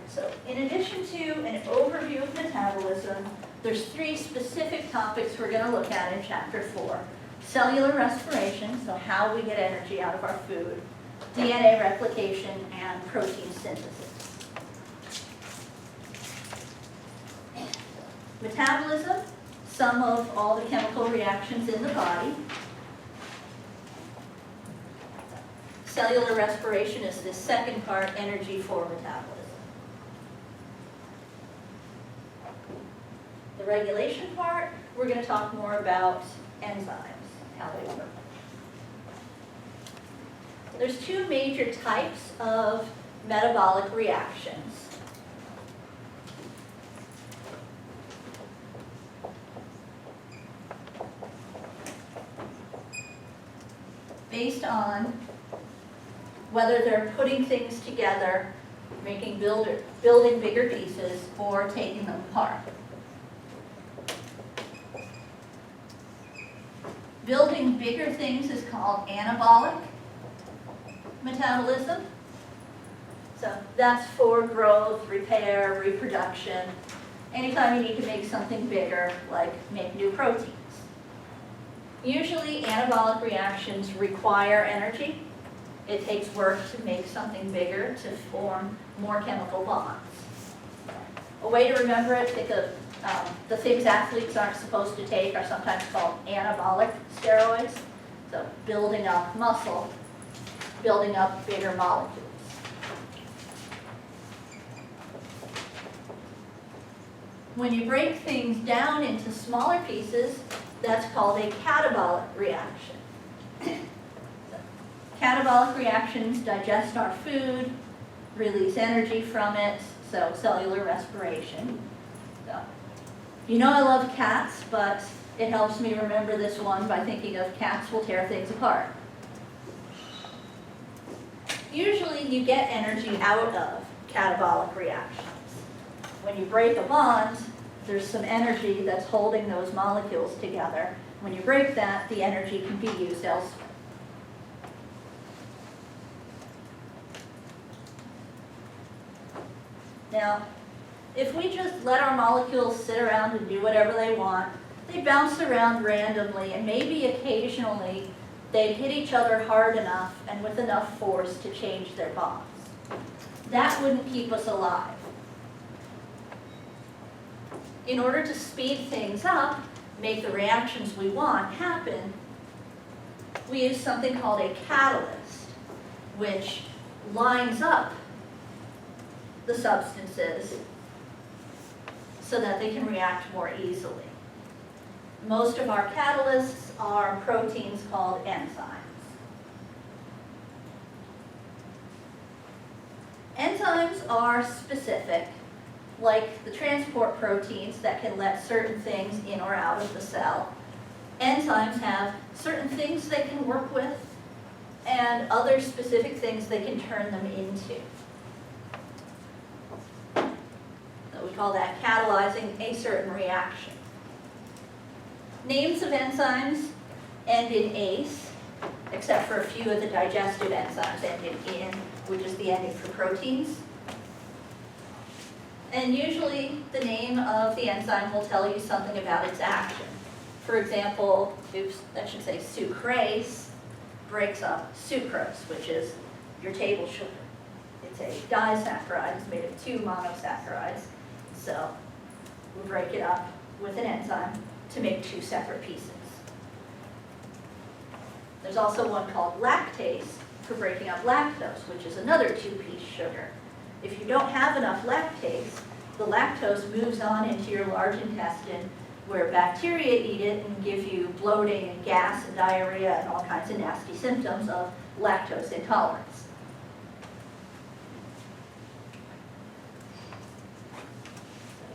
So in addition to an overview of metabolism, there's 3 specific topics we're going to look at in Chapter 4. Cellular respiration, so how we get energy out of our food, DNA replication, and protein synthesis. Metabolism, sum of all the chemical reactions in the body. Cellular respiration is the second part, energy for metabolism. The regulation part, we're going to talk more about enzymes, how they work. There's 2 major types of metabolic reactions. Based on whether they're putting things together, building bigger pieces, or taking them apart. Building bigger things is called anabolic metabolism. So that's for growth, repair, reproduction. Anytime you need to make something bigger, like make new proteins. Usually anabolic reactions require energy. It takes work to make something bigger, to form more chemical bonds. A way to remember it, think of the things athletes aren't supposed to take are sometimes called anabolic steroids. So building up muscle, building up bigger molecules. When you break things down into smaller pieces, that's called a catabolic reaction. Catabolic reactions digest our food, release energy from it, so cellular respiration. So, you know I love cats, but it helps me remember this one by thinking of cats will tear things apart. Usually you get energy out of catabolic reactions. When you break a bond, there's some energy that's holding those molecules together. When you break that, the energy can be used elsewhere. Now, if we just let our molecules sit around and do whatever they want, they bounce around randomly, and maybe occasionally they'd hit each other hard enough and with enough force to change their bonds. That wouldn't keep us alive. In order to speed things up, make the reactions we want happen, we use something called a catalyst, which lines up the substances so that they can react more easily. Most of our catalysts are proteins called enzymes. Enzymes are specific, like the transport proteins that can let certain things in or out of the cell. Enzymes have certain things they can work with and other specific things they can turn them into. So we call that catalyzing a certain reaction. Names of enzymes end in ase, except for a few of the digestive enzymes end in, which is the ending for proteins. And usually the name of the enzyme will tell you something about its action. For example, sucrase breaks up sucrose, which is your table sugar. It's a disaccharide. It's made of 2 monosaccharides. So we break it up with an enzyme to make 2 separate pieces. There's also one called lactase for breaking up lactose, which is another 2-piece sugar. If you don't have enough lactase, the lactose moves on into your large intestine where bacteria eat it and give you bloating and gas and diarrhea and all kinds of nasty symptoms of lactose intolerance.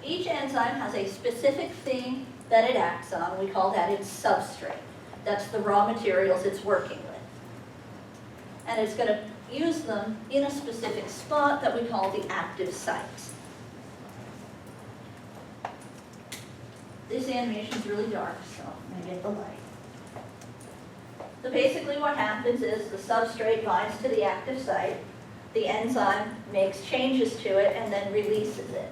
Each enzyme has a specific thing that it acts on. We call that its substrate. That's the raw materials it's working with. And it's going to use them in a specific spot that we call the active site. This animation is really dark, so I'm going to get the light. So basically what happens is the substrate binds to the active site. the enzyme makes changes to it and then releases it.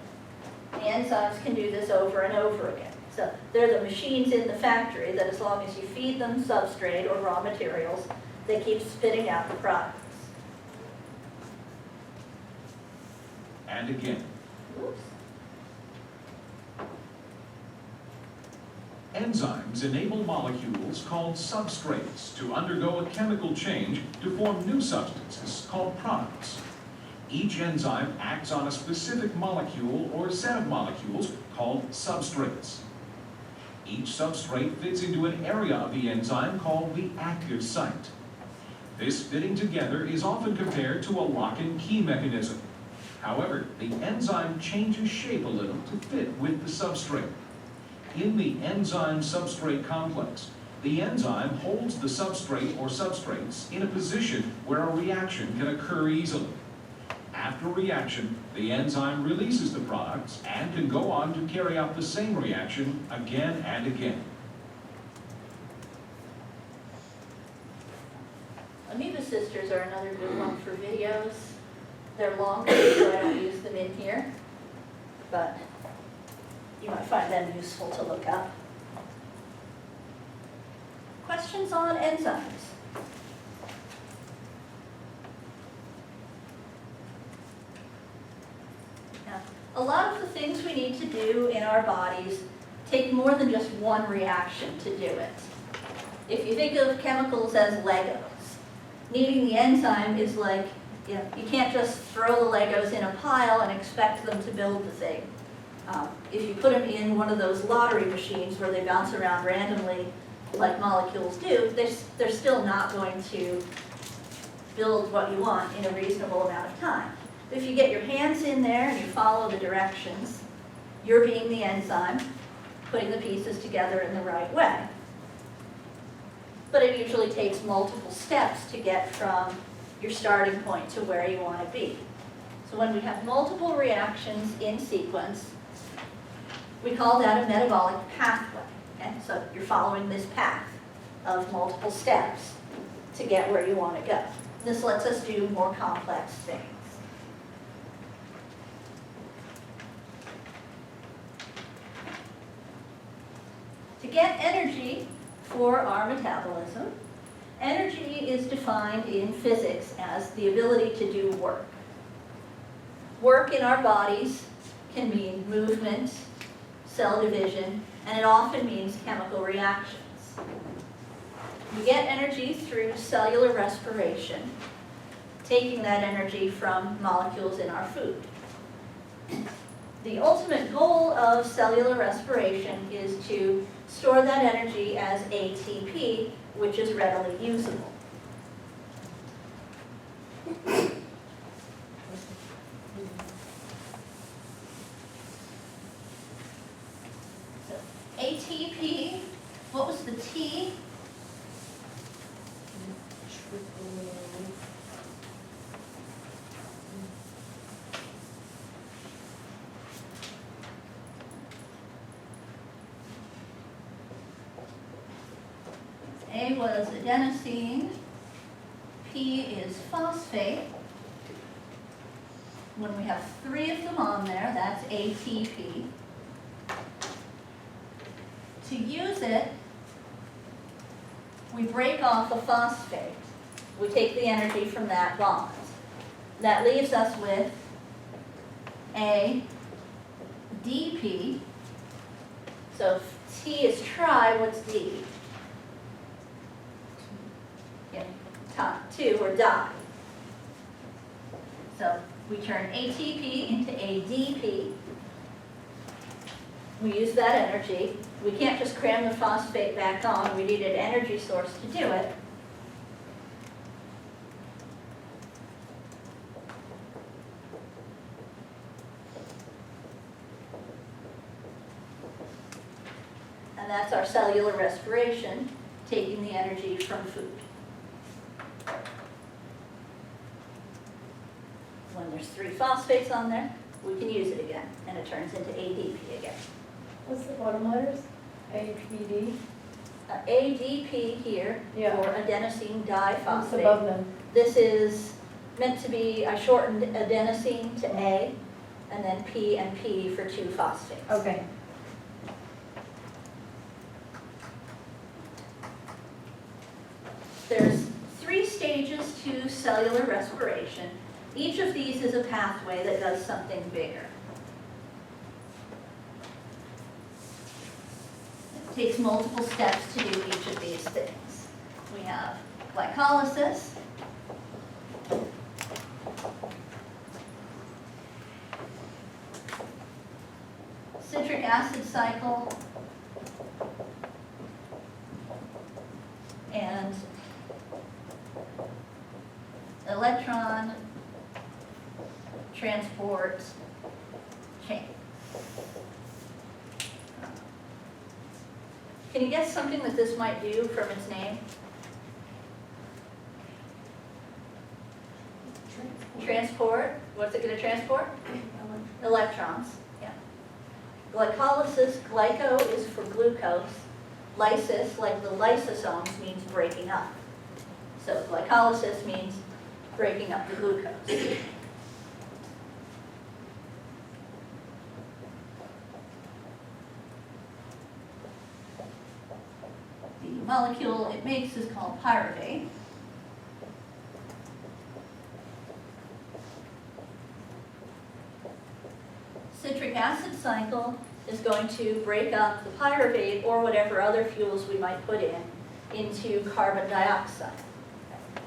The enzymes can do this over and over again. So they're the machines in the factory that as long as you feed them substrate or raw materials, they keep spitting out the products. And again. Oops. Enzymes enable molecules called substrates to undergo a chemical change to form new substances called products. Each enzyme acts on a specific molecule or set of molecules called substrates. Each substrate fits into an area of the enzyme called the active site. This fitting together is often compared to a lock and key mechanism. However, the enzyme changes shape a little to fit with the substrate. In the enzyme-substrate complex, the enzyme holds the substrate or substrates in a position where a reaction can occur easily. After reaction, the enzyme releases the products and can go on to carry out the same reaction again and again. Amoeba sisters are another good one for videos. They're longer, so I don't use them in here, but you might find them useful to look up. Questions on enzymes? Now, a lot of the things we need to do in our bodies take more than just one reaction to do it. If you think of chemicals as Legos, needing the enzyme is like, you can't just throw the Legos in a pile and expect them to build the thing. If you put them in one of those lottery machines where they bounce around randomly like molecules do, they're still not going to build what you want in a reasonable amount of time. If you get your hands in there and you follow the directions, you're being the enzyme, putting the pieces together in the right way. But it usually takes multiple steps to get from your starting point to where you want to be. So when we have multiple reactions in sequence, we call that a metabolic pathway. Okay? So you're following this path of multiple steps to get where you want to go. This lets us do more complex things. To get energy for our metabolism, energy is defined in physics as the ability to do work. Work in our bodies can mean movement, cell division, and it often means chemical reactions. We get energy through cellular respiration, taking that energy from molecules in our food. The ultimate goal of cellular respiration is to store that energy as ATP, which is readily usable. So ATP, what was the T? A was adenosine, P is phosphate. When we have 3 of them on there, that's ATP. To use it, we break off a phosphate. We take the energy from that bond. That leaves us with ADP. So if T is tri, what's D? Two, or di. So we turn ATP into ADP. We use that energy. We can't just cram the phosphate back on. We need an energy source to do it. And that's our cellular respiration, taking the energy from food. When there's 3 phosphates on there, we can use it again, and it turns into ADP again. What's the bottom letters? APD? ADP here, Yeah. or adenosine What's diphosphate. above them? This is meant to be, I shortened adenosine to A, and then P and P for 2-phosphates. Okay. There's 3 stages to cellular respiration. Each of these is a pathway that does something bigger. It takes multiple steps to do each of these things. We have glycolysis, citric acid cycle, and electron transport chain. Can you guess something that this might do from its name? Transport. What's it going to transport? Electrons. Yeah. Glycolysis, glyco is for glucose. Lysis, like the lysosomes, means breaking up. So glycolysis means breaking up the glucose. The molecule it makes is called pyruvate. Citric acid cycle is going to break up the pyruvate or whatever other fuels we might put in into carbon dioxide.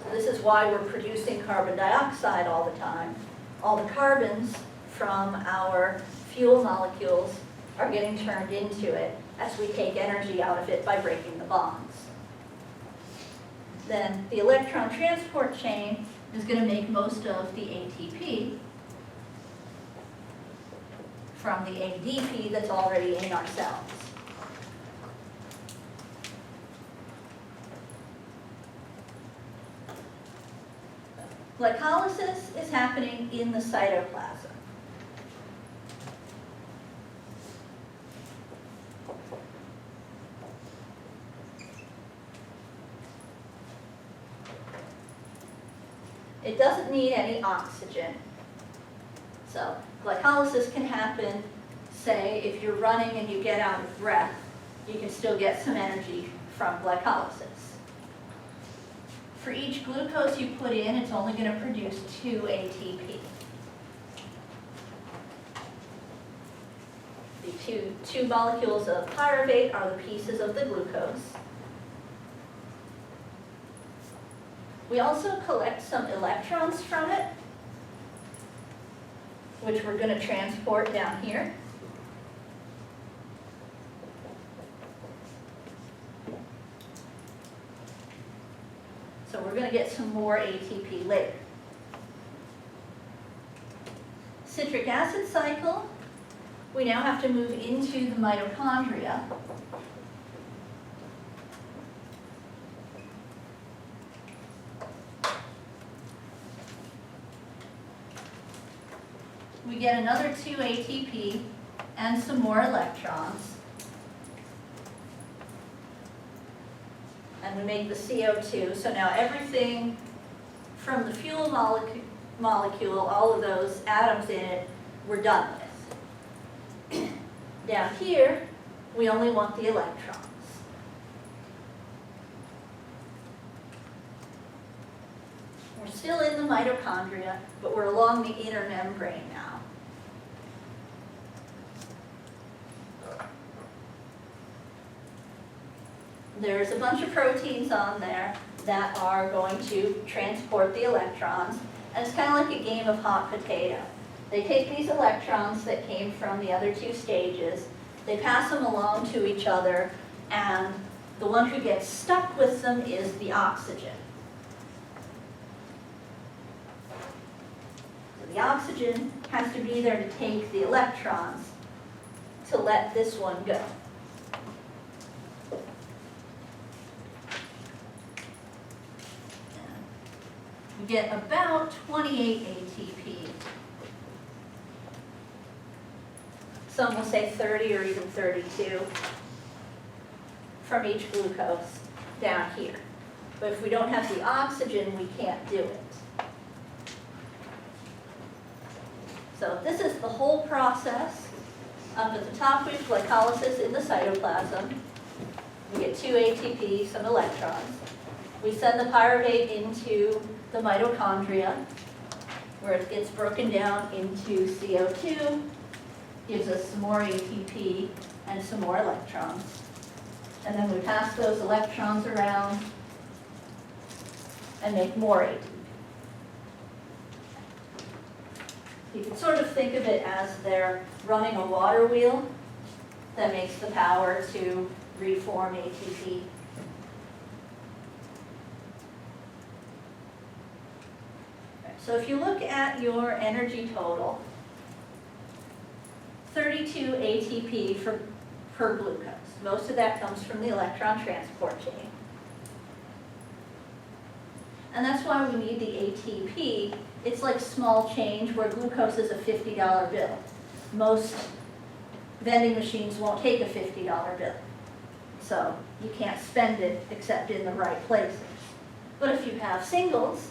So this is why we're producing carbon dioxide all the time. All the carbons from our fuel molecules are getting turned into it as we take energy out of it by breaking the bonds. Then the electron transport chain is going to make most of the ATP from the ADP that's already in our cells. Glycolysis is happening in the cytoplasm. It doesn't need any oxygen. So glycolysis can happen, say, if you're running and you get out of breath, you can still get some energy from glycolysis. For each glucose you put in, it's only going to produce 2 ATP. The two molecules of pyruvate are the pieces of the glucose. We also collect some electrons from it, which we're going to transport down here. So we're going to get some more ATP later. Citric acid cycle, we now have to move into the mitochondria. We get another 2 ATP and some more electrons. And we make the CO2. So now everything from the fuel molecule, all of those atoms in it, we're done with. Down here, we only want the electrons. We're still in the mitochondria, but we're along the inner membrane now. There's a bunch of proteins on there that are going to transport the electrons, and it's kind of like a game of hot potato. They take these electrons that came from the other 2 stages, they pass them along to each other, and the one who gets stuck with them is the oxygen. So the oxygen has to be there to take the electrons to let this one go. We get about 28 ATP. Some will say 30 or even 32 from each glucose down here. But if we don't have the oxygen, we can't do it. So this is the whole process. Up at the top, we have glycolysis in the cytoplasm. We get 2 ATP, some electrons. We send the pyruvate into the mitochondria, where it gets broken down into CO2, gives us some more ATP and some more electrons. And then we pass those electrons around and make more ATP. You can sort of think of it as they're running a water wheel that makes the power to reform ATP. So if you look at your energy total, 32 ATP per glucose. Most of that comes from the electron transport chain. And that's why we need the ATP. It's like small change where glucose is a $50 bill. Most vending machines won't take a $50 bill. So you can't spend it except in the right places. But if you have singles,